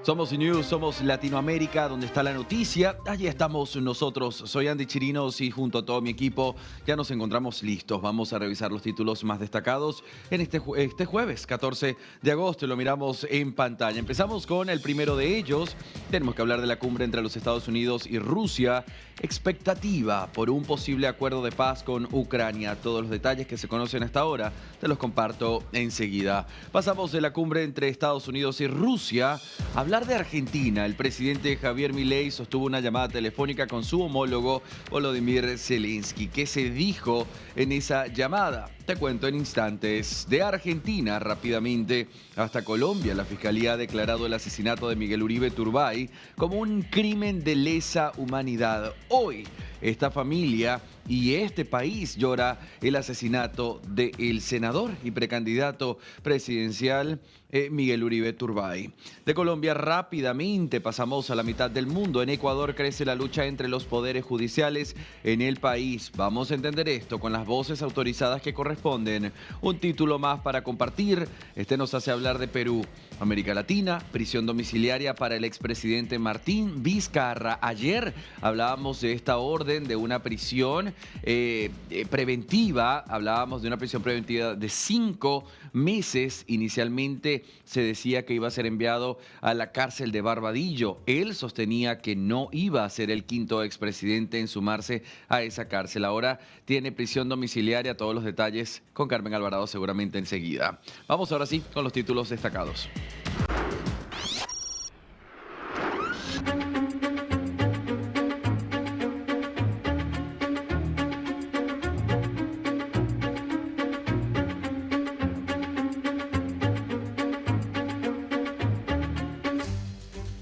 Somos News, somos Latinoamérica, donde está la noticia. Allí estamos nosotros. Soy Andy Chirinos y junto a todo mi equipo ya nos encontramos listos. Vamos a revisar los títulos más destacados en este jueves, 14 de agosto. Lo miramos en pantalla. Empezamos con el primero de ellos. Tenemos que hablar de la cumbre entre los Estados Unidos y Rusia. Expectativa por un posible acuerdo de paz con Ucrania. Todos los detalles que se conocen hasta ahora te los comparto enseguida. Pasamos de la cumbre entre Estados Unidos y Rusia a hablar de Argentina. El presidente Javier Milei sostuvo una llamada telefónica con su homólogo Volodymyr Zelensky. ¿Qué se dijo en esa llamada? Te cuento en instantes. De Argentina, rápidamente, hasta Colombia, la Fiscalía ha declarado el asesinato de Miguel Uribe Turbay como un crimen de lesa humanidad. Hoy, esta familia y este país llora el asesinato del senador y precandidato presidencial Miguel Uribe Turbay. De Colombia rápidamente pasamos a la mitad del mundo. En Ecuador crece la lucha entre los poderes judiciales en el país. Vamos a entender esto con las voces autorizadas que corresponden. Un título más para compartir. Este nos hace hablar de Perú. América Latina, prisión domiciliaria para el expresidente Martín Vizcarra. Ayer hablábamos de esta orden de una prisión preventiva. Hablábamos de una prisión preventiva de 5 meses. Inicialmente se decía que iba a ser enviado a la cárcel de Barbadillo. Él sostenía que no iba a ser el quinto expresidente en sumarse a esa cárcel. Ahora tiene prisión domiciliaria. Todos los detalles con Carmen Alvarado seguramente enseguida. Vamos ahora sí con los títulos destacados.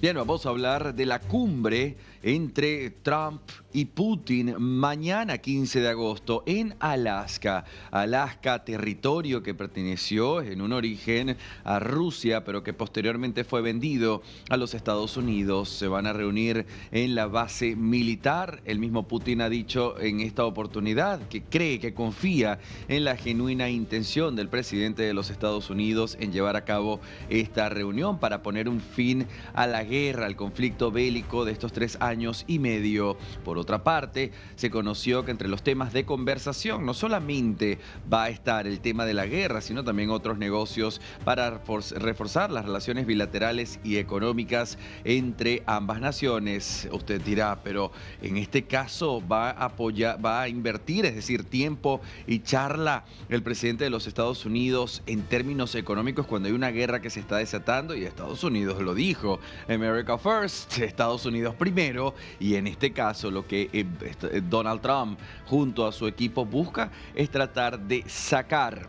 Bien, vamos a hablar de la cumbre entre Trump y Putin mañana 15 de agosto en Alaska. Alaska, territorio que perteneció en un origen a Rusia, pero que posteriormente fue vendido a los Estados Unidos. Se van a reunir en la base militar. El mismo Putin ha dicho en esta oportunidad que cree, que confía en la genuina intención del presidente de los Estados Unidos en llevar a cabo esta reunión para poner un fin a la guerra, al conflicto bélico de estos 3 años y medio. Por otra parte, se conoció que entre los temas de conversación no solamente va a estar el tema de la guerra, sino también otros negocios para reforzar las relaciones bilaterales y económicas entre ambas naciones. Usted dirá, pero en este caso va a invertir, es decir, tiempo y charla el presidente de los Estados Unidos en términos económicos cuando hay una guerra que se está desatando, y Estados Unidos lo dijo. America First, Estados Unidos primero, y en este caso lo que Donald Trump junto a su equipo busca es tratar de sacar,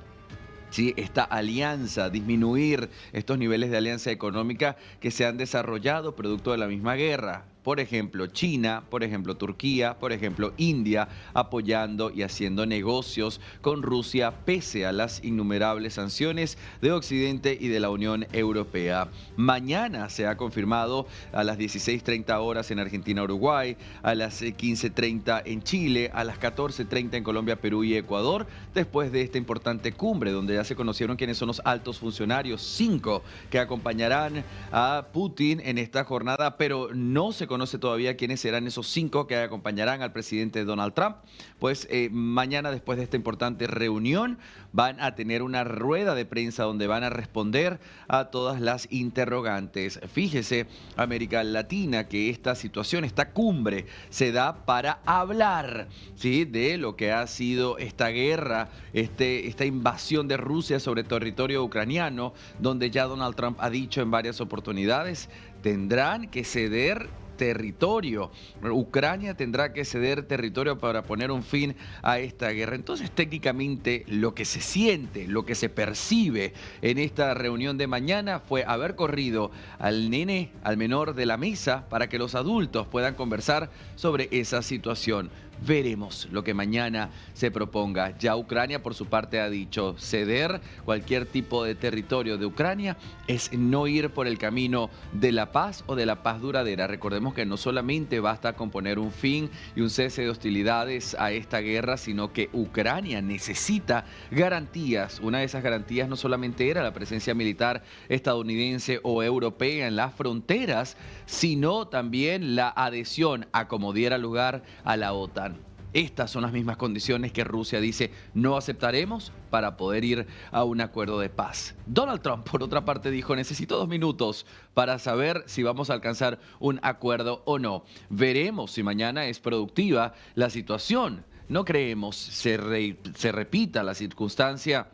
¿sí?, esta alianza, disminuir estos niveles de alianza económica que se han desarrollado producto de la misma guerra. Por ejemplo, China, por ejemplo, Turquía, por ejemplo, India, apoyando y haciendo negocios con Rusia pese a las innumerables sanciones de Occidente y de la Unión Europea. Mañana se ha confirmado a las 16:30 horas en Argentina, Uruguay, a las 15:30 en Chile, a las 14:30 en Colombia, Perú y Ecuador, después de esta importante cumbre donde ya se conocieron quiénes son los altos funcionarios, 5 que acompañarán a Putin en esta jornada, pero no se conoce todavía quiénes serán esos 5 que acompañarán al presidente Donald Trump. Pues mañana, después de esta importante reunión, van a tener una rueda de prensa donde van a responder a todas las interrogantes. Fíjese, América Latina, que esta situación, esta cumbre, se da para hablar, ¿sí?, de lo que ha sido esta guerra, esta invasión de Rusia sobre territorio ucraniano, donde ya Donald Trump ha dicho en varias oportunidades, tendrán que ceder territorio. Ucrania tendrá que ceder territorio para poner un fin a esta guerra. Entonces, técnicamente, lo que se siente, lo que se percibe en esta reunión de mañana fue haber corrido al nene, al menor de la mesa, para que los adultos puedan conversar sobre esa situación. Veremos lo que mañana se proponga. Ya Ucrania, por su parte, ha dicho ceder cualquier tipo de territorio de Ucrania es no ir por el camino de la paz o de la paz duradera. Recordemos que no solamente basta con poner un fin y un cese de hostilidades a esta guerra, sino que Ucrania necesita garantías. Una de esas garantías no solamente era la presencia militar estadounidense o europea en las fronteras, sino también la adhesión a como diera lugar a la OTAN. Estas son las mismas condiciones que Rusia dice no aceptaremos para poder ir a un acuerdo de paz. Donald Trump, por otra parte, dijo necesito 2 minutos para saber si vamos a alcanzar un acuerdo o no. Veremos si mañana es productiva la situación. No creemos se repita la circunstancia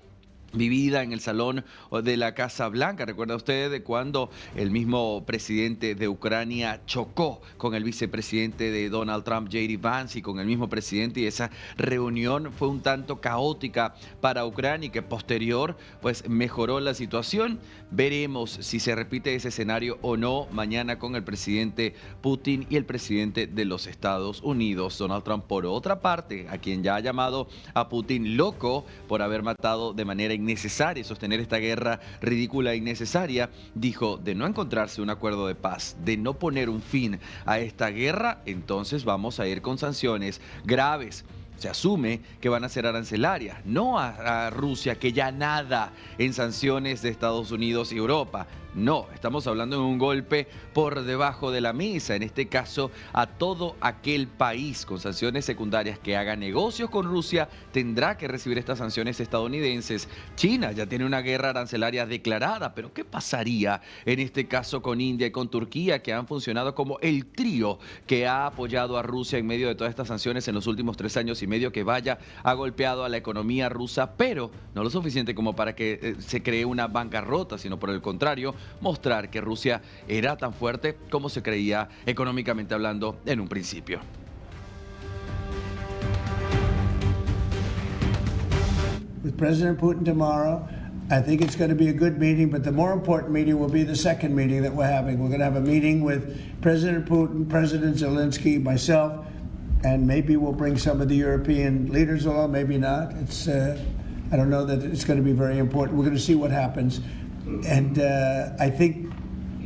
vivida en el salón de la Casa Blanca. ¿Recuerda usted de cuando el mismo presidente de Ucrania chocó con el vicepresidente de Donald Trump, J.D. Vance, y con el mismo presidente? Y esa reunión fue un tanto caótica para Ucrania y que posterior pues mejoró la situación. Veremos si se repite ese escenario o no mañana con el presidente Putin y el presidente de los Estados Unidos, Donald Trump. Por otra parte, a quien ya ha llamado a Putin loco por haber matado de manera innecesaria y sostener esta guerra ridícula e innecesaria, dijo de no encontrarse un acuerdo de paz, de no poner un fin a esta guerra, entonces vamos a ir con sanciones graves. Se asume que van a ser arancelarias, no a Rusia, que ya nada en sanciones de Estados Unidos y Europa. No, estamos hablando de un golpe por debajo de la mesa, en este caso a todo aquel país con sanciones secundarias que haga negocios con Rusia tendrá que recibir estas sanciones estadounidenses. China ya tiene una guerra arancelaria declarada, pero ¿qué pasaría en este caso con India y con Turquía, que han funcionado como el trío que ha apoyado a Rusia en medio de todas estas sanciones en los últimos 3 años y medio, que vaya, ha golpeado a la economía rusa, pero no lo suficiente como para que se cree una bancarrota, sino por el contrario, mostrar que Rusia era tan fuerte como se creía económicamente hablando en un principio. With President Putin tomorrow, I think it's going to be a good meeting, but the more important meeting will be the second meeting that we're having. We're going to have a meeting with President Putin, President Zelensky, myself, and maybe we'll bring some of the European leaders along, maybe not. I don't know that it's going to be very important. We're going to see what happens. And I think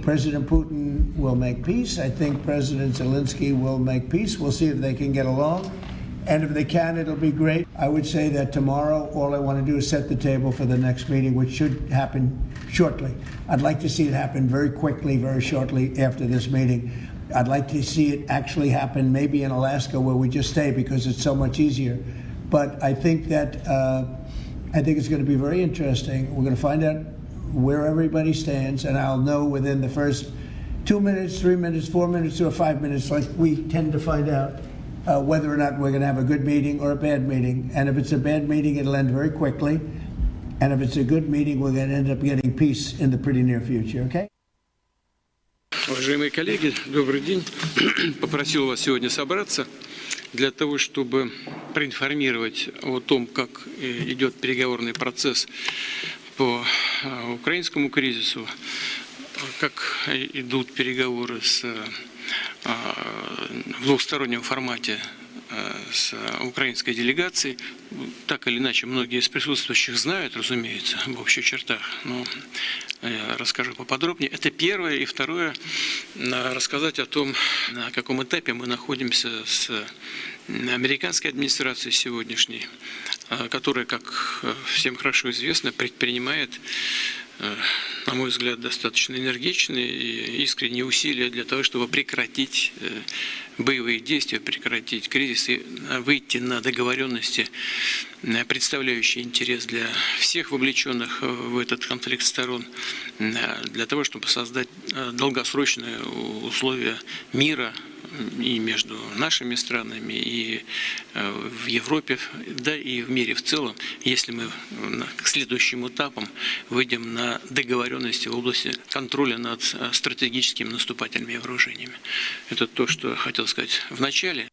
President Putin will make peace. I think President Zelensky will make peace. We'll see if they can get along. And if they can, it'll be great. I would say that tomorrow, all I want to do is set the table for the next meeting, which should happen shortly. I'd like to see it happen very quickly, very shortly after this meeting. I'd like to see it actually happen maybe in Alaska, where we just stay because it's so much easier. But I think that it's going to be very interesting. We're going to find out where everybody stands, and I'll know within the first 2 minutes, 3 minutes, 4 minutes, or 5 minutes, like we tend to find out, whether or not we're going to have a good meeting or a bad meeting. And if it's a bad meeting, it'll end very quickly. And if it's a good meeting, we're going to end up getting peace in the pretty near future, okay? Уважаемые коллеги, добрый день. Попросил вас сегодня собраться для того, чтобы проинформировать о том, как идет переговорный процесс по украинскому кризису, как идут переговоры в двухстороннем формате с украинской делегацией. Так или иначе, многие из присутствующих знают, разумеется, в общих чертах, но я расскажу поподробнее. Это первое. И второе, рассказать о том, на каком этапе мы находимся с американской администрацией сегодняшней, которая, как всем хорошо известно, предпринимает, на мой взгляд, достаточно энергичные и искренние усилия для того, чтобы прекратить боевые действия, прекратить кризис и выйти на договоренности, представляющие интерес для всех вовлеченных в этот конфликт сторон, для того, чтобы создать долгосрочные условия мира и между нашими странами, и в Европе, да и в мире в целом, если мы к следующим этапам выйдем на договоренности в области контроля над стратегическими наступательными вооружениями. Это то, что я хотел сказать в начале.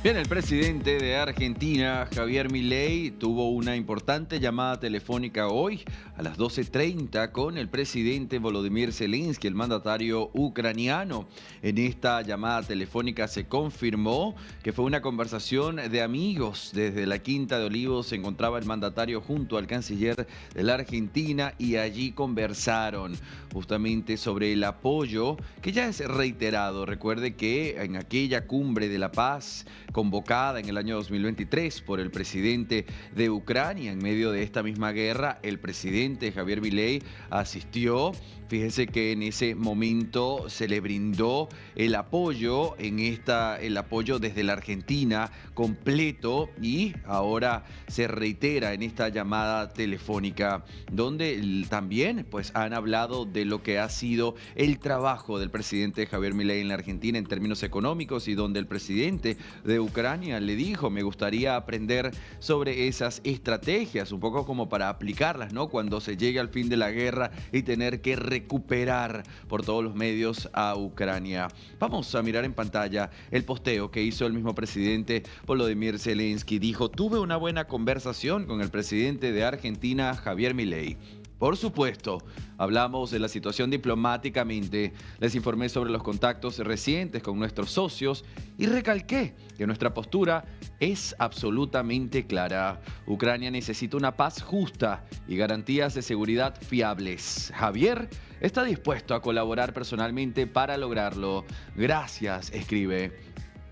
Bien, el presidente de Argentina, Javier Milei, tuvo una importante llamada telefónica hoy a las 12:30 con el presidente Volodymyr Zelensky, el mandatario ucraniano. En esta llamada telefónica se confirmó que fue una conversación de amigos. Desde la Quinta de Olivos se encontraba el mandatario junto al canciller de la Argentina y allí conversaron justamente sobre el apoyo que ya es reiterado. Recuerde que en aquella cumbre de la paz convocada en el año 2023 por el presidente de Ucrania en medio de esta misma guerra, el presidente Javier Milei asistió. Fíjese que en ese momento se le brindó el apoyo el apoyo desde la Argentina completo, y ahora se reitera en esta llamada telefónica donde también pues han hablado de lo que ha sido el trabajo del presidente Javier Milei en la Argentina en términos económicos, y donde el presidente de Ucrania le dijo: me gustaría aprender sobre esas estrategias, un poco como para aplicarlas, ¿no?, cuando se llegue al fin de la guerra y tener que recuperar por todos los medios a Ucrania. Vamos a mirar en pantalla el posteo que hizo el mismo presidente Volodymyr Zelensky. Dijo: tuve una buena conversación con el presidente de Argentina, Javier Milei. Por supuesto, hablamos de la situación diplomáticamente, les informé sobre los contactos recientes con nuestros socios y recalqué que nuestra postura es absolutamente clara. Ucrania necesita una paz justa y garantías de seguridad fiables. Javier está dispuesto a colaborar personalmente para lograrlo. Gracias, escribe.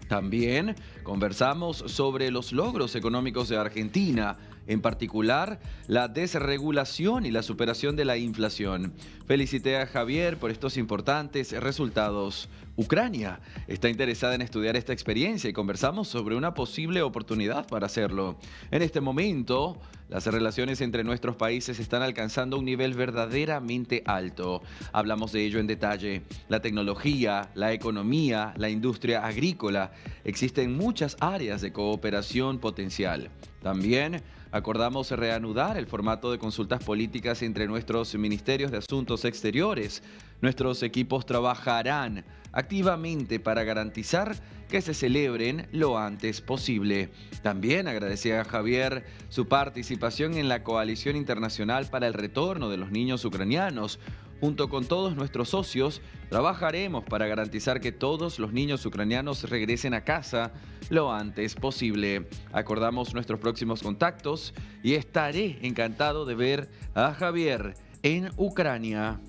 También conversamos sobre los logros económicos de Argentina, en particular la desregulación y la superación de la inflación. Felicité a Javier por estos importantes resultados. Ucrania está interesada en estudiar esta experiencia y conversamos sobre una posible oportunidad para hacerlo. En este momento, las relaciones entre nuestros países están alcanzando un nivel verdaderamente alto. Hablamos de ello en detalle. La tecnología, la economía, la industria agrícola. Existen muchas áreas de cooperación potencial. También acordamos reanudar el formato de consultas políticas entre nuestros ministerios de Asuntos Exteriores. Nuestros equipos trabajarán activamente para garantizar que se celebren lo antes posible. También agradecí a Javier su participación en la Coalición Internacional para el Retorno de los Niños Ucranianos. Junto con todos nuestros socios, trabajaremos para garantizar que todos los niños ucranianos regresen a casa lo antes posible. Acordamos nuestros próximos contactos y estaré encantado de ver a Javier en Ucrania.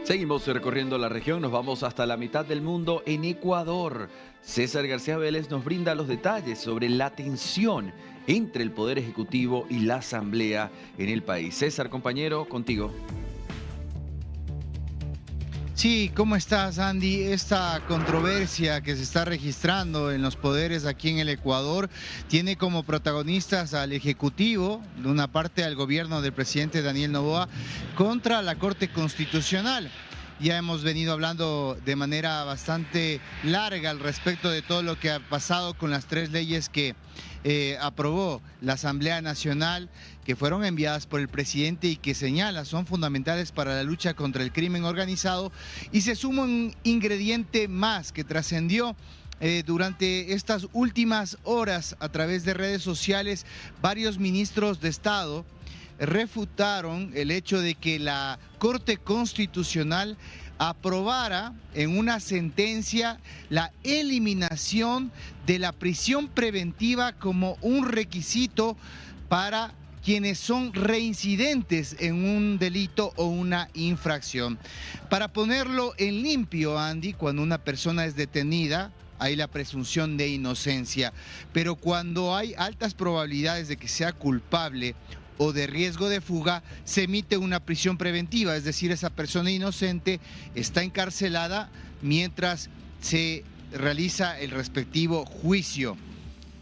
Seguimos recorriendo la región, nos vamos hasta la mitad del mundo, en Ecuador. César García Vélez nos brinda los detalles sobre la tensión entre el Poder Ejecutivo y la Asamblea en el país. César, compañero, contigo. Sí, ¿cómo estás, Andy? Esta controversia que se está registrando en los poderes aquí en el Ecuador tiene como protagonistas al Ejecutivo, de una parte al gobierno del presidente Daniel Noboa, contra la Corte Constitucional. Ya hemos venido hablando de manera bastante larga al respecto de todo lo que ha pasado con las 3 leyes que aprobó la Asamblea Nacional, que fueron enviadas por el presidente y que señala son fundamentales para la lucha contra el crimen organizado. Y se suma un ingrediente más que trascendió durante estas últimas horas a través de redes sociales. Varios ministros de Estado refutaron el hecho de que la Corte Constitucional aprobara en una sentencia la eliminación de la prisión preventiva como un requisito para quienes son reincidentes en un delito o una infracción. Para ponerlo en limpio, Andy, cuando una persona es detenida, hay la presunción de inocencia, pero cuando hay altas probabilidades de que sea culpable o de riesgo de fuga, se emite una prisión preventiva, es decir, esa persona inocente está encarcelada mientras se realiza el respectivo juicio.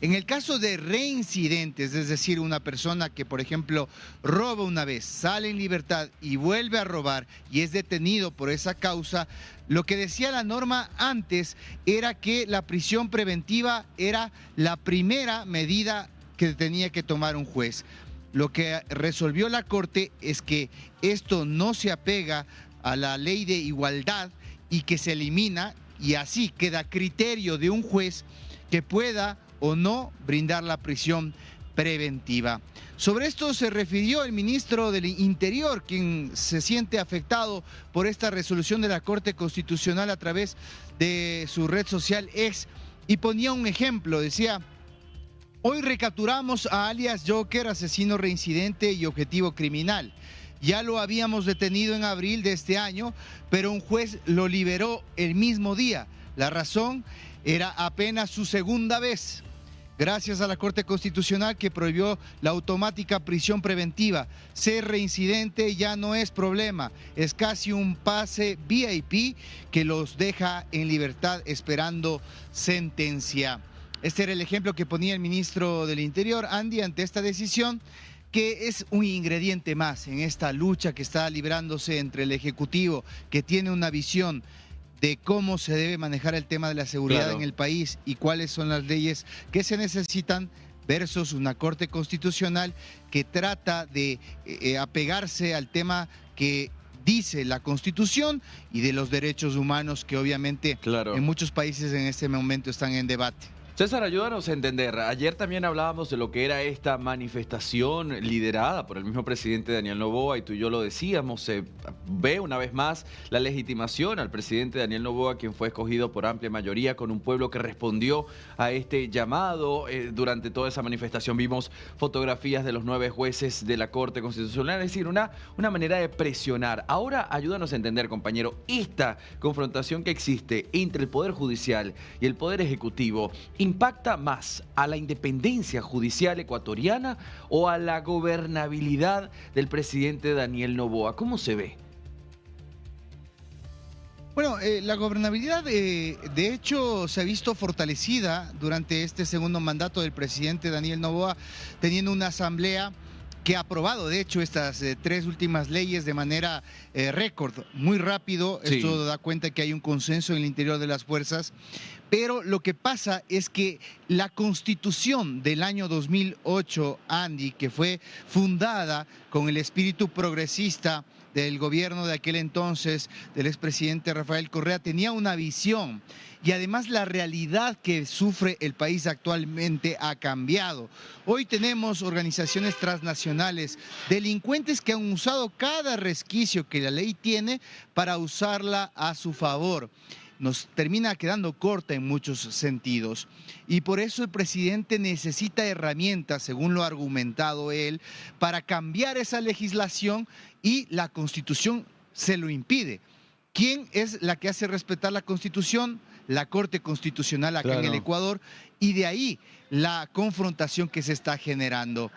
En el caso de reincidentes, es decir, una persona que, por ejemplo, roba una vez, sale en libertad y vuelve a robar y es detenido por esa causa, lo que decía la norma antes era que la prisión preventiva era la primera medida que tenía que tomar un juez. Lo que resolvió la Corte es que esto no se apega a la ley de igualdad y que se elimina, y así queda a criterio de un juez que pueda o no brindar la prisión preventiva. Sobre esto se refirió el ministro del Interior, quien se siente afectado por esta resolución de la Corte Constitucional a través de su red social X, y ponía un ejemplo, decía: hoy recapturamos a alias Joker, asesino reincidente y objetivo criminal. Ya lo habíamos detenido en abril de este año, pero un juez lo liberó el mismo día. La razón era apenas su segunda vez. Gracias a la Corte Constitucional, que prohibió la automática prisión preventiva, ser reincidente ya no es problema. Es casi un pase VIP que los deja en libertad esperando sentencia. Este era el ejemplo que ponía el ministro del Interior, Andy, ante esta decisión, que es un ingrediente más en esta lucha que está librándose entre el Ejecutivo, que tiene una visión de cómo se debe manejar el tema de la seguridad en el país y cuáles son las leyes que se necesitan, versus una Corte Constitucional que trata de apegarse al tema que dice la Constitución y de los derechos humanos, que obviamente en muchos países en este momento están en debate. César, ayúdanos a entender. Ayer también hablábamos de lo que era esta manifestación liderada por el mismo presidente Daniel Noboa, y tú y yo lo decíamos. Se ve una vez más la legitimación al presidente Daniel Noboa, quien fue escogido por amplia mayoría, con un pueblo que respondió a este llamado. Durante toda esa manifestación vimos fotografías de los 9 jueces de la Corte Constitucional, es decir, una manera de presionar. Ahora ayúdanos a entender, compañero, esta confrontación que existe entre el Poder Judicial y el Poder Ejecutivo. ¿Impacta más a la independencia judicial ecuatoriana o a la gobernabilidad del presidente Daniel Noboa? ¿Cómo se ve? Bueno, la gobernabilidad de hecho se ha visto fortalecida durante este segundo mandato del presidente Daniel Noboa, teniendo una asamblea que ha aprobado, de hecho, estas 3 últimas leyes de manera récord, muy rápido. Sí. Esto da cuenta que hay un consenso en el interior de las fuerzas, pero lo que pasa es que la Constitución del año 2008, Andy, que fue fundada con el espíritu progresista del gobierno de aquel entonces, del expresidente Rafael Correa, tenía una visión, y además la realidad que sufre el país actualmente ha cambiado. Hoy tenemos organizaciones transnacionales, delincuentes que han usado cada resquicio que la ley tiene para usarla a su favor. Nos termina quedando corta en muchos sentidos, y por eso el presidente necesita herramientas, según lo ha argumentado él, para cambiar esa legislación, y la Constitución se lo impide. ¿Quién es la que hace respetar la Constitución? La Corte Constitucional acá en el Ecuador, y de ahí la confrontación que se está generando.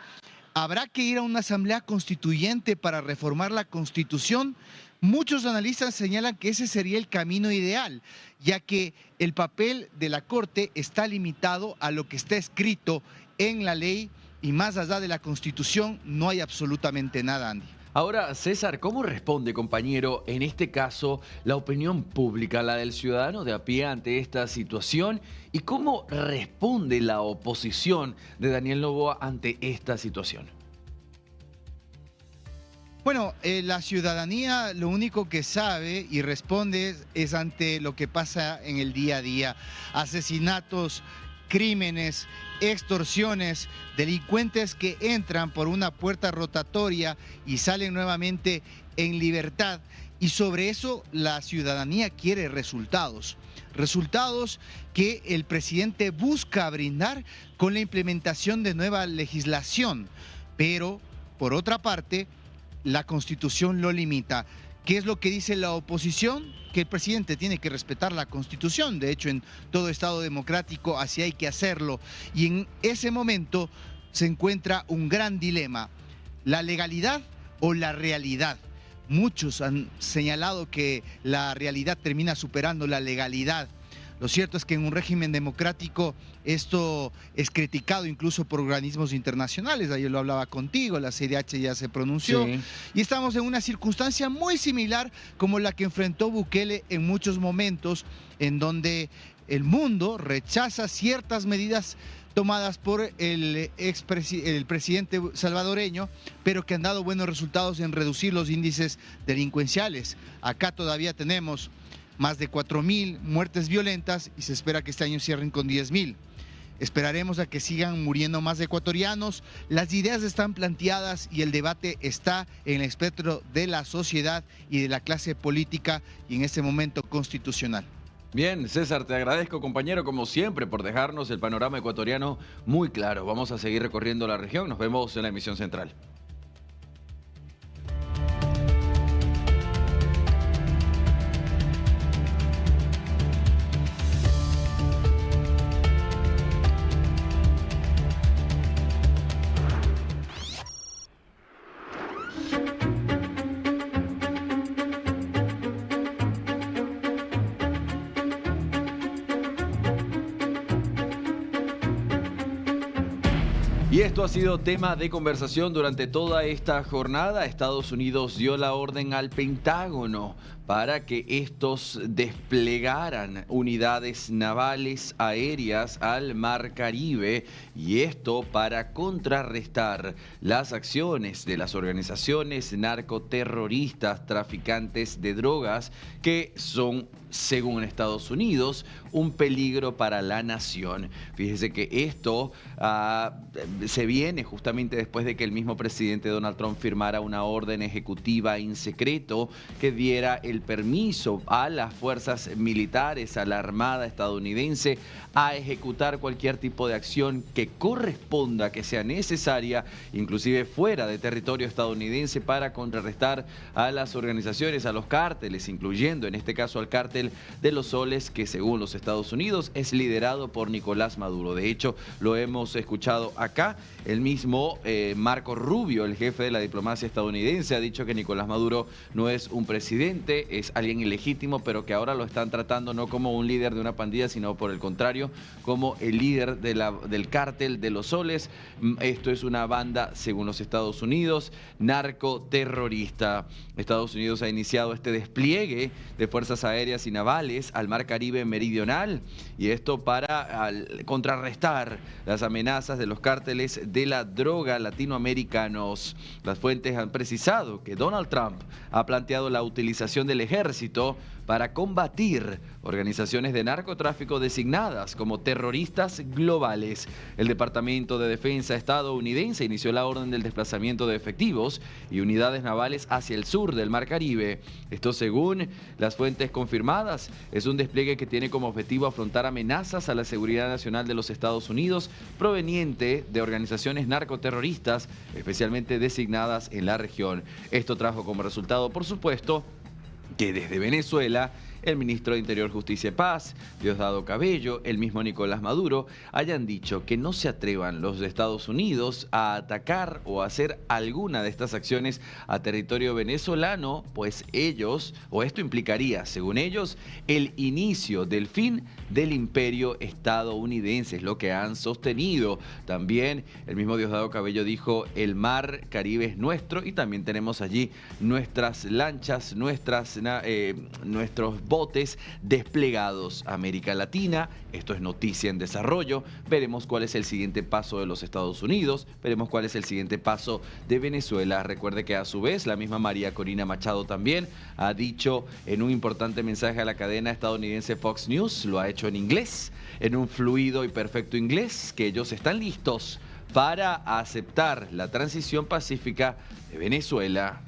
¿Habrá que ir a una asamblea constituyente para reformar la Constitución? Muchos analistas señalan que ese sería el camino ideal, ya que el papel de la Corte está limitado a lo que está escrito en la ley, y más allá de la Constitución no hay absolutamente nada, Andy. Ahora, César, ¿cómo responde, compañero, en este caso, la opinión pública, la del ciudadano de a pie ante esta situación? ¿Y cómo responde la oposición de Daniel Noboa ante esta situación? Bueno, la ciudadanía lo único que sabe y responde es ante lo que pasa en el día a día. Asesinatos, crímenes, extorsiones, delincuentes que entran por una puerta rotatoria y salen nuevamente en libertad. Y sobre eso la ciudadanía quiere resultados. Resultados que el presidente busca brindar con la implementación de nueva legislación. Pero, por otra parte, la Constitución lo limita. ¿Qué es lo que dice la oposición? Que el presidente tiene que respetar la Constitución. De hecho, en todo Estado democrático así hay que hacerlo. Y en ese momento se encuentra un gran dilema: la legalidad o la realidad. Muchos han señalado que la realidad termina superando la legalidad. Lo cierto es que en un régimen democrático esto es criticado incluso por organismos internacionales. Ayer lo hablaba contigo, la CIDH ya se pronunció. Sí. Y estamos en una circunstancia muy similar como la que enfrentó Bukele en muchos momentos, en donde el mundo rechaza ciertas medidas tomadas por el presidente salvadoreño, pero que han dado buenos resultados en reducir los índices delincuenciales. Acá todavía tenemos más de 4.000 muertes violentas y se espera que este año cierren con 10.000. Esperaremos a que sigan muriendo más ecuatorianos. Las ideas están planteadas y el debate está en el espectro de la sociedad y de la clase política y en este momento constitucional. Bien, César, te agradezco, compañero, como siempre, por dejarnos el panorama ecuatoriano muy claro. Vamos a seguir recorriendo la región. Nos vemos en la emisión central. Y esto ha sido tema de conversación durante toda esta jornada. Estados Unidos dio la orden al Pentágono para que estos desplegaran unidades navales aéreas al Mar Caribe, y esto para contrarrestar las acciones de las organizaciones narcoterroristas, traficantes de drogas, que son, según Estados Unidos, un peligro para la nación. Fíjese que esto se viene justamente después de que el mismo presidente Donald Trump firmara una orden ejecutiva en secreto que diera el permiso a las fuerzas militares, a la Armada estadounidense, a ejecutar cualquier tipo de acción que corresponda, que sea necesaria, inclusive fuera de territorio estadounidense, para contrarrestar a las organizaciones, a los cárteles, incluyendo en este caso al cártel de los Soles, que según los Estados Unidos es liderado por Nicolás Maduro. De hecho, lo hemos escuchado acá. El mismo Marco Rubio, el jefe de la diplomacia estadounidense, ha dicho que Nicolás Maduro no es un presidente, es alguien ilegítimo, pero que ahora lo están tratando no como un líder de una pandilla, sino por el contrario, como el líder del cártel de los Soles. Esto es una banda, según los Estados Unidos, narcoterrorista. Estados Unidos ha iniciado este despliegue de fuerzas aéreas y navales al Mar Caribe meridional, y esto para contrarrestar las amenazas de los cárteles de la droga latinoamericanos. Las fuentes han precisado que Donald Trump ha planteado la utilización del ejército para combatir organizaciones de narcotráfico designadas como terroristas globales. El Departamento de Defensa estadounidense inició la orden del desplazamiento de efectivos y unidades navales hacia el sur del Mar Caribe. Esto, según las fuentes confirmadas, es un despliegue que tiene como objetivo afrontar amenazas a la seguridad nacional de los Estados Unidos proveniente de organizaciones narcoterroristas, especialmente designadas en la región. Esto trajo como resultado, por supuesto, que desde Venezuela, el ministro de Interior, Justicia y Paz, Diosdado Cabello, el mismo Nicolás Maduro, hayan dicho que no se atrevan los de Estados Unidos a atacar o a hacer alguna de estas acciones a territorio venezolano, pues ellos, o esto implicaría, según ellos, el inicio del fin del imperio estadounidense, es lo que han sostenido. También el mismo Diosdado Cabello dijo: el Mar Caribe es nuestro, y también tenemos allí nuestras lanchas, nuestros botes desplegados. América Latina, esto es noticia en desarrollo. Veremos cuál es el siguiente paso de los Estados Unidos, veremos cuál es el siguiente paso de Venezuela. Recuerde que a su vez la misma María Corina Machado también ha dicho en un importante mensaje a la cadena estadounidense Fox News, lo ha hecho en inglés, en un fluido y perfecto inglés, que ellos están listos para aceptar la transición pacífica de Venezuela.